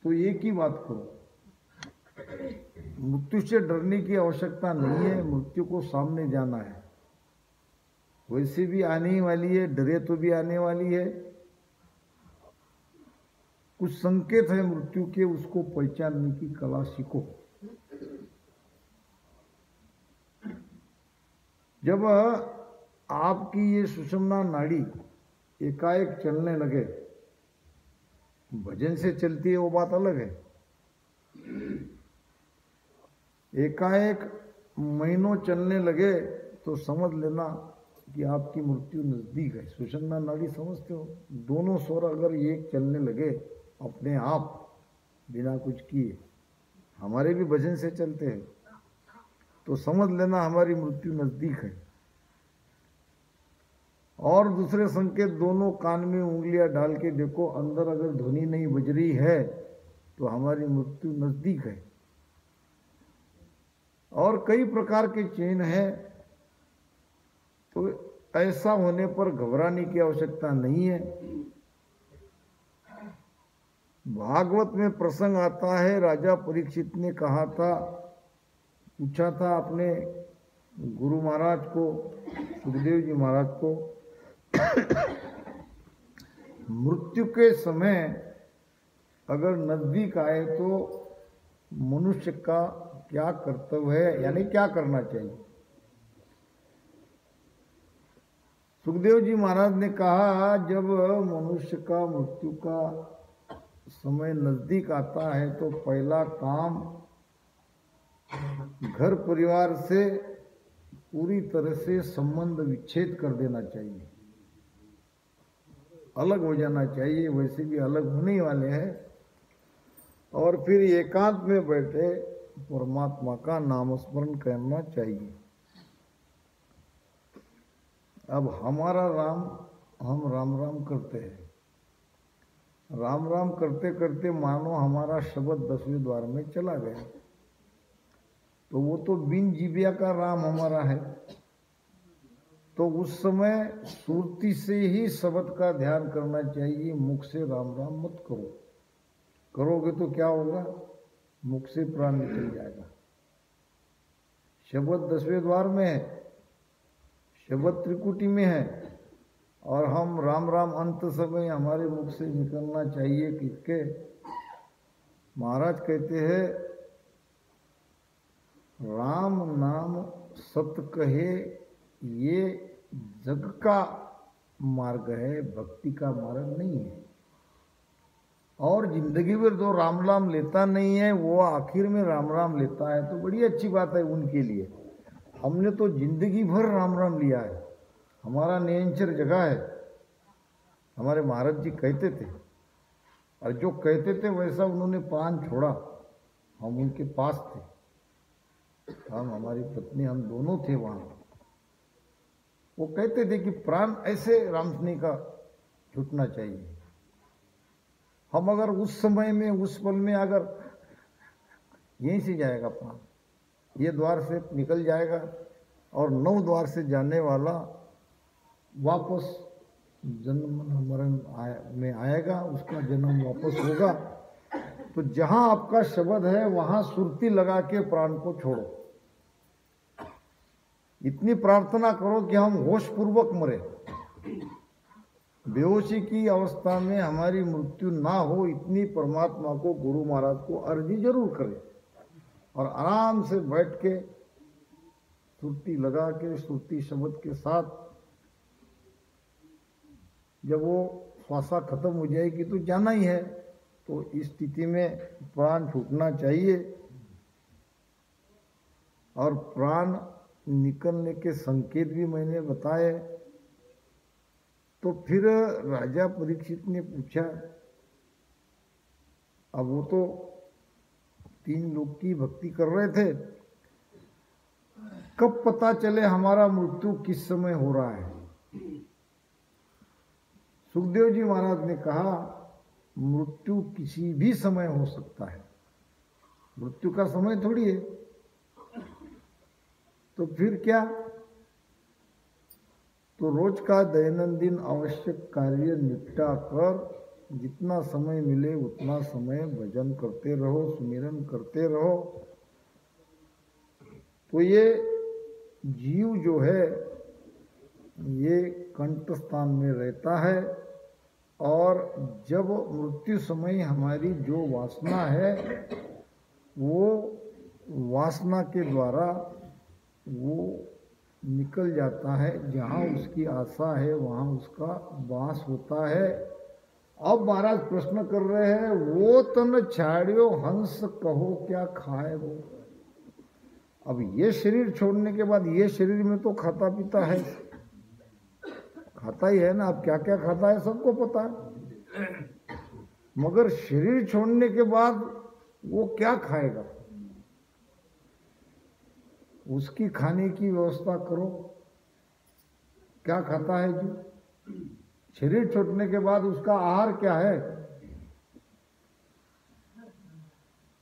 तो एक ही बात करो, मृत्यु से डरने की आवश्यकता नहीं है, मृत्यु को सामने जाना है। वैसे भी आने ही वाली है, डरे तो भी आने वाली है। कुछ संकेत है मृत्यु के, उसको पहचानने की कला सीखो। जब आपकी ये सुषुम्ना नाड़ी एकाएक चलने लगे, भजन से चलती है वो बात अलग है, एकाएक महीनों चलने लगे तो समझ लेना कि आपकी मृत्यु नजदीक है। सुषुम्ना नाड़ी समझते हो, दोनों स्वर अगर एक चलने लगे अपने आप बिना कुछ किए, हमारे भी भजन से चलते हैं, तो समझ लेना हमारी मृत्यु नजदीक है। और दूसरे संकेत, दोनों कान में उंगलियां डाल के देखो, अंदर अगर ध्वनि नहीं बज रही है तो हमारी मृत्यु नजदीक है। और कई प्रकार के चिन्ह हैं, तो ऐसा होने पर घबराने की आवश्यकता नहीं है। भागवत में प्रसंग आता है, राजा परीक्षित ने कहा था, पूछा था अपने गुरु महाराज को, सुखदेव जी महाराज को, मृत्यु के समय अगर नजदीक आए तो मनुष्य का क्या कर्तव्य है, यानी क्या करना चाहिए। सुखदेव जी महाराज ने कहा, जब मनुष्य का मृत्यु का समय नजदीक आता है तो पहला काम घर परिवार से पूरी तरह से संबंध विच्छेद कर देना चाहिए, अलग हो जाना चाहिए, वैसे भी अलग होने ही वाले हैं। और फिर एकांत में बैठे परमात्मा का नाम स्मरण करना चाहिए। अब हमारा राम, हम राम राम करते हैं, राम राम करते करते मानो हमारा शब्द 10वें द्वार में चला गया, तो वो तो बिन जीविया का राम हमारा है। तो उस समय सुरती से ही शब्द का ध्यान करना चाहिए, मुख से राम राम मत करो। करोगे तो क्या होगा, मुख से प्राण निकल जाएगा। शब्द 10वें द्वार में है, शब्द त्रिकुटी में है, और हम राम राम अंत समय हमारे मुख से निकलना चाहिए। किसके? महाराज कहते हैं, राम नाम सत कहे, ये जग का मार्ग है, भक्ति का मार्ग नहीं है। और जिंदगी भर जो राम राम लेता नहीं है वो आखिर में राम राम लेता है, तो बड़ी अच्छी बात है उनके लिए। हमने तो जिंदगी भर राम राम लिया है, हमारा नियंचर जगह है। हमारे महाराज जी कहते थे, और जो कहते थे वैसा उन्होंने प्राण छोड़ा। हम उनके पास थे, हम, हमारी पत्नी, हम दोनों थे वहां। वो कहते थे कि प्राण ऐसे रामस्नेह का छूटना चाहिए। हम अगर उस समय में, उस पल में अगर यहीं से जाएगा प्राण, ये द्वार से निकल जाएगा और 9 द्वार से जाने वाला वापस जन्म मरण में आएगा, उसका जन्म वापस होगा। तो जहां आपका शब्द है वहां सुरती लगा के प्राण को छोड़ो। इतनी प्रार्थना करो कि हम होश पूर्वक मरे, बेहोशी की अवस्था में हमारी मृत्यु ना हो, इतनी परमात्मा को, गुरु महाराज को अर्जी जरूर करें। और आराम से बैठ के सुरती लगा के, सुरती शब्द के साथ, जब वो श्वासा खत्म हो जाएगी तो जाना ही है, तो इस स्थिति में प्राण छूटना चाहिए। और प्राण निकलने के संकेत भी मैंने बताए। तो फिर राजा परीक्षित ने पूछा, अब वो तो 3 लोग की भक्ति कर रहे थे, कब पता चले हमारा मृत्यु किस समय हो रहा है। सुखदेव जी महाराज ने कहा, मृत्यु किसी भी समय हो सकता है, मृत्यु का समय थोड़ी है। तो फिर क्या? तो रोज का दैनंदिन आवश्यक कार्य निपटा कर जितना समय मिले उतना समय भजन करते रहो, सुमिरन करते रहो। तो ये जीव जो है ये कंठ स्थान में रहता है, और जब मृत्यु समय हमारी जो वासना है वो वासना के द्वारा वो निकल जाता है। जहाँ उसकी आशा है वहाँ उसका वास होता है। अब महाराज प्रश्न कर रहे हैं, वो तन छाड़ियो हंस कहो क्या खाए वो। अब ये शरीर छोड़ने के बाद ये शरीर में तो खाता पीता है, खाता ही है ना। अब क्या क्या खाता है सबको पता है, मगर शरीर छोड़ने के बाद वो क्या खाएगा, उसकी खाने की व्यवस्था करो। क्या खाता है जी? शरीर छोड़ने के बाद उसका आहार क्या है?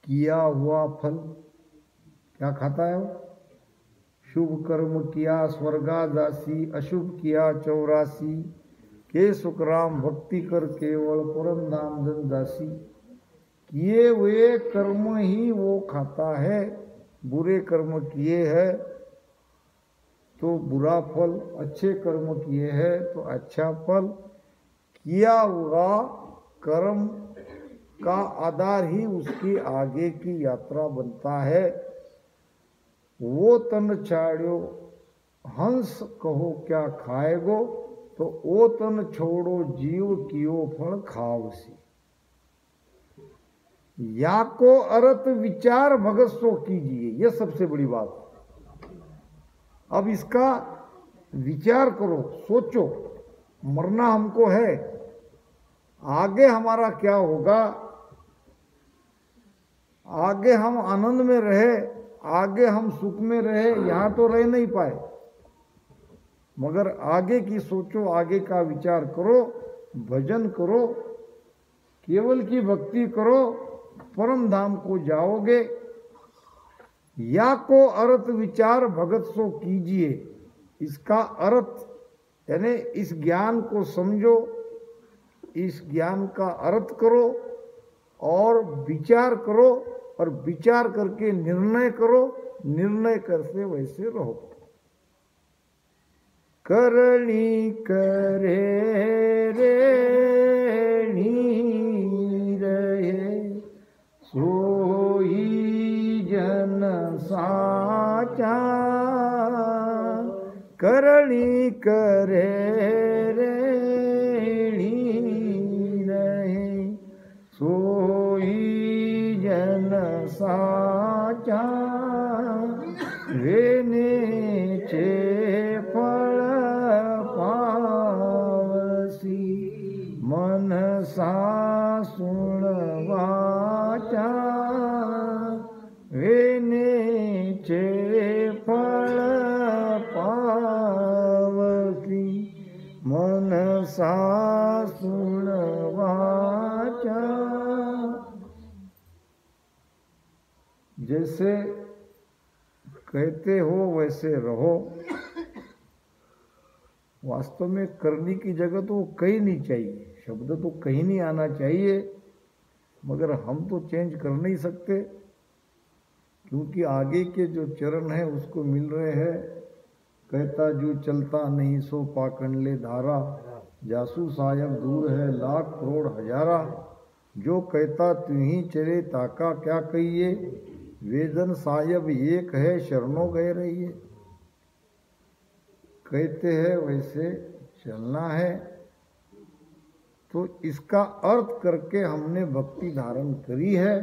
किया हुआ फल क्या खाता है वो? शुभ कर्म किया स्वर्गादासी, अशुभ किया 84, के सुखराम भक्ति कर केवल परम धाम धन दासी। किए हुए कर्म ही वो खाता है। बुरे कर्म किए हैं तो बुरा फल, अच्छे कर्म किए हैं तो अच्छा फल। किया हुआ कर्म का आधार ही उसकी आगे की यात्रा बनता है। वो तन छाड़ियो हंस कहो क्या खाएगो, तो ओ तन छोड़ो जीव कियो फल खावसी। या को अर्थ विचार भगत सो कीजिए, यह सबसे बड़ी बात। अब इसका विचार करो, सोचो, मरना हमको है, आगे हमारा क्या होगा, आगे हम आनंद में रहे, आगे हम सुख में रहे, यहां तो रह नहीं पाए, मगर आगे की सोचो, आगे का विचार करो, भजन करो, केवल की भक्ति करो, परम धाम को जाओगे। या को अर्थ विचार भगत सो कीजिए, इसका अर्थ यानी इस ज्ञान को समझो, इस ज्ञान का अर्थ करो और विचार करो, और विचार करके निर्णय करो, निर्णय करते वैसे रहो। करणी करे रेणी रहे सोई जन साचा। करणी करे रेणी रहे सोई जन साचा। वेने चे फल पावसी मनसा सुन वाचा। वेने चे फल पावसी मनसा सुन वाचा। जैसे कहते हो वैसे रहो। वास्तव में करने की जगह तो कहीं नहीं चाहिए, शब्द तो कहीं नहीं आना चाहिए, मगर हम तो चेंज कर नहीं सकते, क्योंकि आगे के जो चरण है उसको मिल रहे हैं। कहता जो चलता नहीं सो पाकन ले धारा, जासू साहब दूर है लाख करोड़ हजारा। जो कहता तू ही चले ताका क्या कहिए, वेदन साहब एक है शरणों गए रहिए। कहते हैं वैसे चलना है, तो इसका अर्थ करके हमने भक्ति धारण करी है।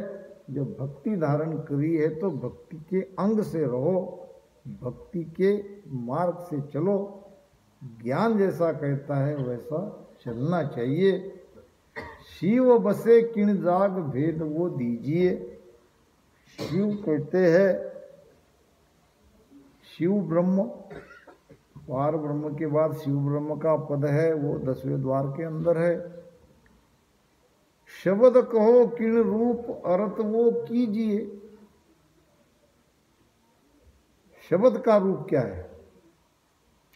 जब भक्ति धारण करी है तो भक्ति के अंग से रहो, भक्ति के मार्ग से चलो। ज्ञान जैसा कहता है वैसा चलना चाहिए। शिव बसे किण जाग भेद वो दीजिए। शिव कहते हैं, शिव ब्रह्म, पार ब्रह्म के बाद शिव ब्रह्म का पद है, वो 10वें द्वार के अंदर है। शब्द कहो किण रूप अर्थ वो कीजिए। शब्द का रूप क्या है?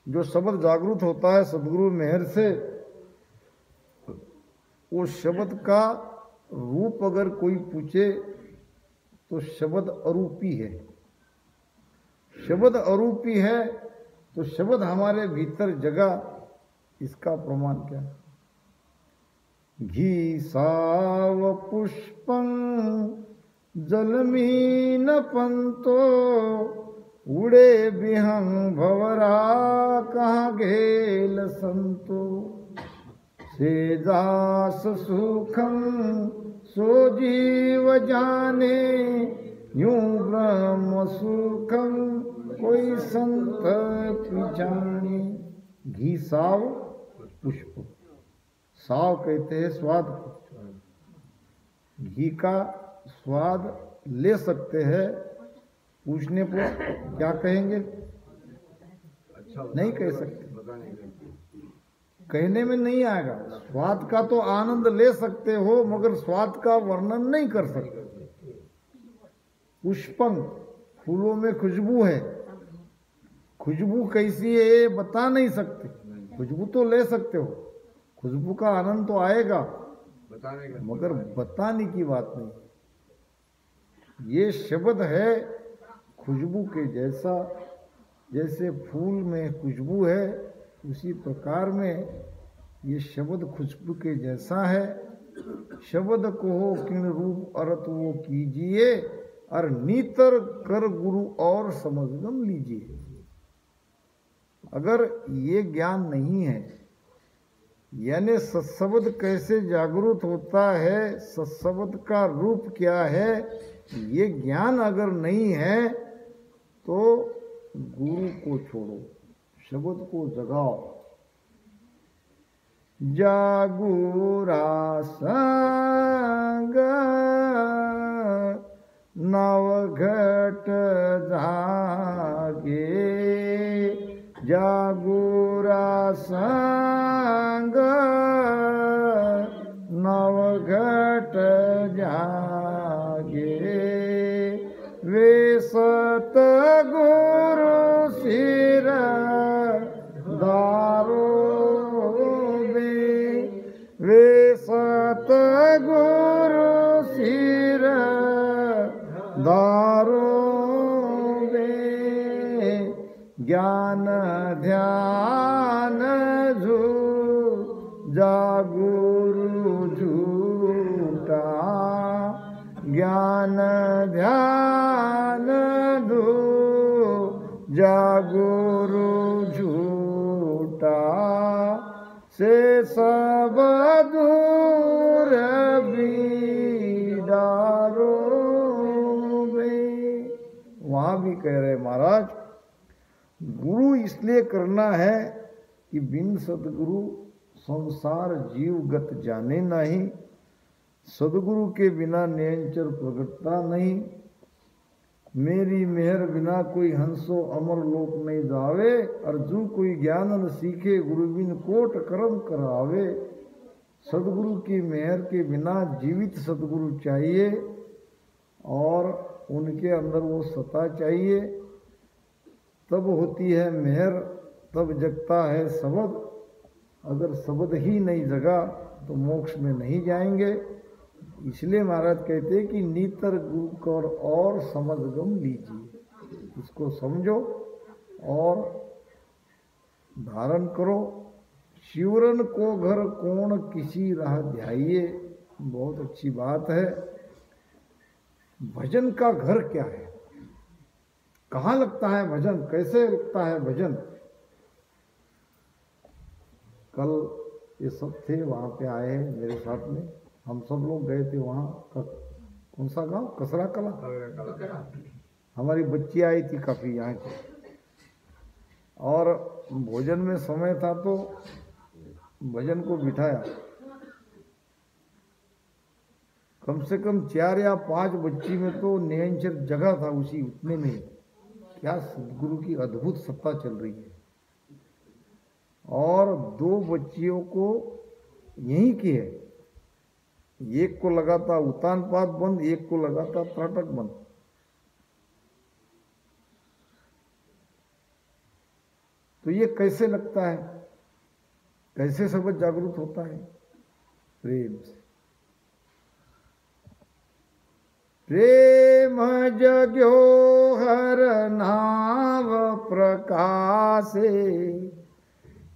जो शब्द जागृत होता है सदगुरु मेहर से, वो शब्द का रूप अगर कोई पूछे तो शब्द अरूपी है। शब्द अरूपी है तो शब्द हमारे भीतर जगा, इसका प्रमाण क्या है? घी साव पुष्पं जलमीन पंतो, उड़े बिहंग भवरा कहाँ घेल संतो। से दास सुखम सो जीव जाने, यूं ब्रह्म सुखम कोई संत जाने। घी साव पुष्प, साव कहते हैं स्वाद को। घी का स्वाद ले सकते हैं, पूछने पर क्या कहेंगे? नहीं कह सकते, कहने में नहीं आएगा। स्वाद का तो आनंद ले सकते हो मगर स्वाद का वर्णन नहीं कर सकते। पुष्पं, फूलों में खुशबू है, खुशबू कैसी है ये बता नहीं सकते। खुशबू तो ले सकते हो, खुशबू का आनंद तो आएगा मगर बताने की बात नहीं। ये शब्द है खुशबू के जैसा, जैसे फूल में खुशबू है उसी प्रकार में ये शब्द खुशबू के जैसा है। शब्द को हो किन रूप अर्थ वो कीजिए, और नीतर कर गुरु और समझगम लीजिए। अगर ये ज्ञान नहीं है, यानी सत्शब्द कैसे जागृत होता है, सत्शब्द का रूप क्या है, ये ज्ञान अगर नहीं है तो गुरु को छोड़ो, शब्द को जगाओ। जागुरा संग नवघट जागे, जागुरा संग नवघट जागे। वे सतगुरु सिर दारो वे सतगुरु सिर दारो ज्ञान ध्यान जागुरु झूठा, ज्ञान ध्यान जागुरु झूठा। से सब दूर बीडारो। वहां भी कह रहे महाराज, गुरु इसलिए करना है कि बिन सदगुरु संसार जीवगत जाने नहीं। सदगुरु के बिना निरंतर प्रगटता नहीं। मेरी मेहर बिना कोई हंसो अमर लोक नहीं जावे, और जो कोई ज्ञान न सीखे गुरु बिन कोट कर्म करावे। सदगुरु की मेहर के बिना जीवित सदगुरु चाहिए और उनके अंदर वो सत्ता चाहिए, तब होती है मेहर, तब जगता है शब्द। अगर शब्द ही नहीं जगा तो मोक्ष में नहीं जाएंगे। इसलिए महाराज कहते हैं कि नीतर गुरु कर और समझगम लीजिए। इसको समझो और धारण करो। शिवरन को घर कोण किसी राह ध्याइए। बहुत अच्छी बात है। भजन का घर क्या है, कहाँ लगता है भजन, कैसे लगता है भजन? कल ये सब थे वहाँ पे आए हैं मेरे साथ में, हम सब लोग गए थे वहाँ। कौन सा गांव? कसरा कला। हमारी बच्ची आई थी काफ़ी यहाँ की, और भोजन में समय था तो भजन को बिठाया। कम से कम 4 या 5 बच्ची में तो निरंतर जगह था उसी उतने में। क्या सदगुरु की अद्भुत सत्ता चल रही है। और 2 बच्चियों को यहीं की है, एक को लगा था उतान पात बंद, एक को लगा था त्राटक बंद। तो ये कैसे लगता है, कैसे शब्द जागृत होता है? प्रेम से। प्रेम जग्यो हर नाव प्रकाशे,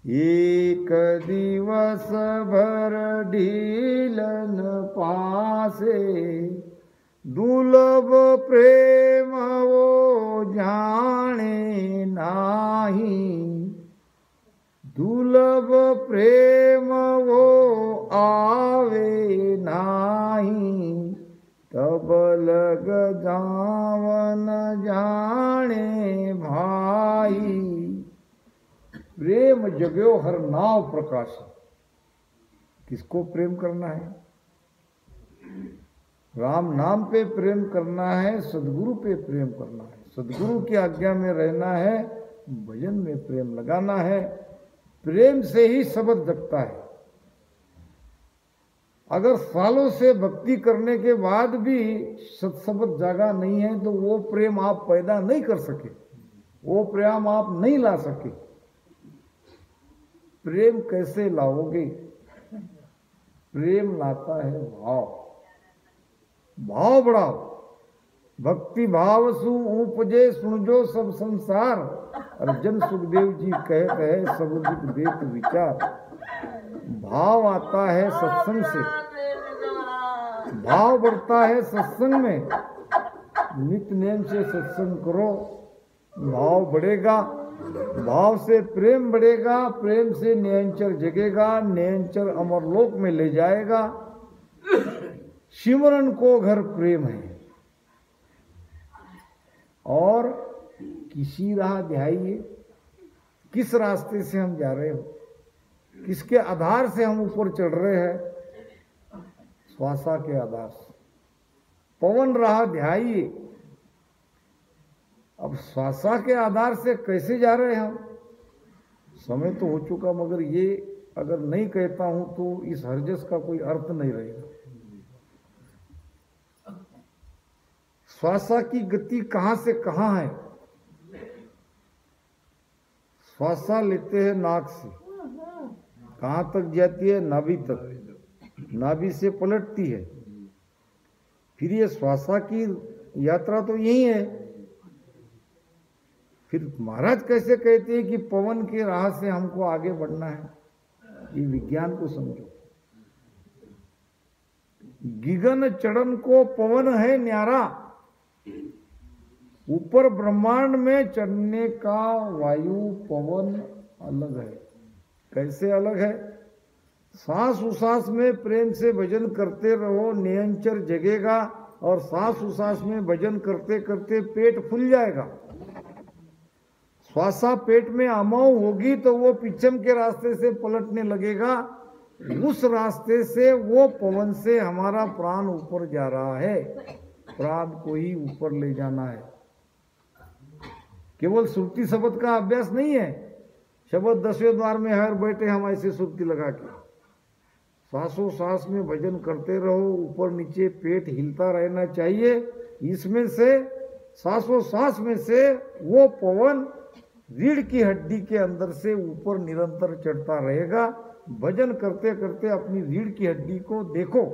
एक दिवस भर ढीलन पासे, दुर्लभ प्रेम वो जाने नाही, दुर्लभ प्रेम वो आवे नाही, तब लग जावन जाने भाई। प्रेम जग्यो हर नाव प्रकाश। किसको प्रेम करना है? राम नाम पे प्रेम करना है, सदगुरु पे प्रेम करना है, सदगुरु की आज्ञा में रहना है, भजन में प्रेम लगाना है। प्रेम से ही शब्द जगता है। अगर सालों से भक्ति करने के बाद भी सत्शब्द जागा नहीं है तो वो प्रेम आप पैदा नहीं कर सके, वो प्रेम आप नहीं ला सके। प्रेम कैसे लाओगे? प्रेम लाता है भाव। भाव बढ़ाओ। भक्ति भाव सु उपजे सुनजो सब संसार। अर्जुन सुखदेव जी कहते हैं सब दुख देत विचार। भाव आता है सत्संग से, भाव बढ़ता है सत्संग में। नित्य नेम से सत्संग करो, भाव बढ़ेगा, भाव से प्रेम बढ़ेगा, प्रेम से निरंतर जगेगा, निरंतर अमरलोक में ले जाएगा। सिमरन को घर प्रेम है। और किसी राह ध्याइए, किस रास्ते से हम जा रहे हो, किसके आधार से हम ऊपर चढ़ रहे हैं? श्वासा के आधार से। पवन राह ध्याइए। अब श्वासा के आधार से कैसे जा रहे हैं हम? समय तो हो चुका, मगर ये अगर नहीं कहता हूं तो इस हरजस का कोई अर्थ नहीं रहेगा। श्वासा की गति कहां से कहां है? श्वासा लेते हैं नाक से, कहां तक जाती है? नाभि तक, नाभि से पलटती है। फिर ये श्वासा की यात्रा तो यही है। फिर महाराज कैसे कहते हैं कि पवन के राह से हमको आगे बढ़ना है? ये विज्ञान को समझो। गिगन चढ़न को पवन है न्यारा। ऊपर ब्रह्मांड में चढ़ने का वायु पवन अलग है। कैसे अलग है? सांस उसास में प्रेम से भजन करते रहो, निरंतर जगेगा। और सांस उसास में भजन करते करते पेट फूल जाएगा। श्वासा पेट में अमाऊ होगी तो वो पिछम के रास्ते से पलटने लगेगा। उस रास्ते से वो पवन से हमारा प्राण ऊपर जा रहा है। प्राण को ही ऊपर ले जाना है। केवल सुरती शब्द का अभ्यास नहीं है। शब्द 10वें द्वार में हर बैठे हम ऐसे सुरती लगा के सांसों सांस में भजन करते रहो। ऊपर नीचे पेट हिलता रहना चाहिए। इसमें से सांसों सांस में से वो पवन रीढ़ की हड्डी के अंदर से ऊपर निरंतर चढ़ता रहेगा। भजन करते करते अपनी रीढ़ की हड्डी को देखो,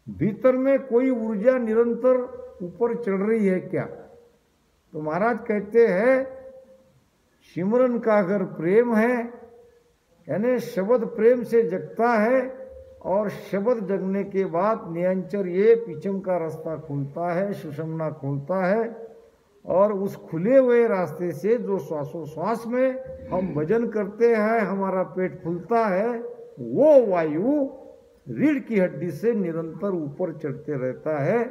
भीतर में कोई ऊर्जा निरंतर ऊपर चढ़ रही है क्या? तो महाराज कहते हैं सिमरन का अगर प्रेम है, यानी शब्द प्रेम से जगता है। और शब्द जगने के बाद निरंतर ये पिछम का रास्ता खुलता है, सुषमना खुलता है। और उस खुले हुए रास्ते से जो श्वासोश्वास में हम भजन करते हैं, हमारा पेट खुलता है, वो वायु रीढ़ की हड्डी से निरंतर ऊपर चढ़ते रहता है।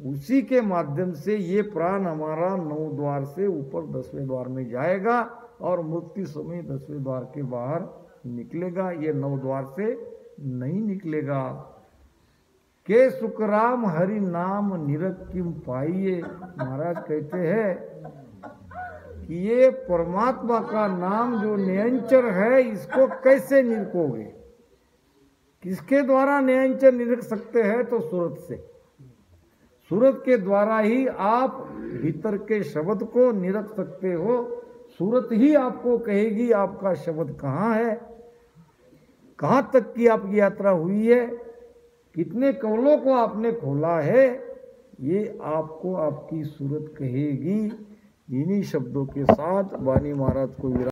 उसी के माध्यम से ये प्राण हमारा 9 द्वार से ऊपर 10वें द्वार में जाएगा और मृत्यु समय 10वें द्वार के बाहर निकलेगा। ये 9 द्वार से नहीं निकलेगा। के सुखराम हरि नाम निरख किम पाइए। महाराज कहते हैं कि ये परमात्मा का नाम जो निरंतर है, इसको कैसे निरखोगे? किसके द्वारा निरंतर निरख सकते हैं? तो सूरत से। सूरत के द्वारा ही आप भीतर के शब्द को निरख सकते हो। सूरत ही आपको कहेगी आपका शब्द कहाँ है। कहाँ तक की आपकी यात्रा हुई है, कितने कवलों को आपने खोला है, ये आपको आपकी सूरत कहेगी। इन्हीं शब्दों के साथ वाणी महाराज को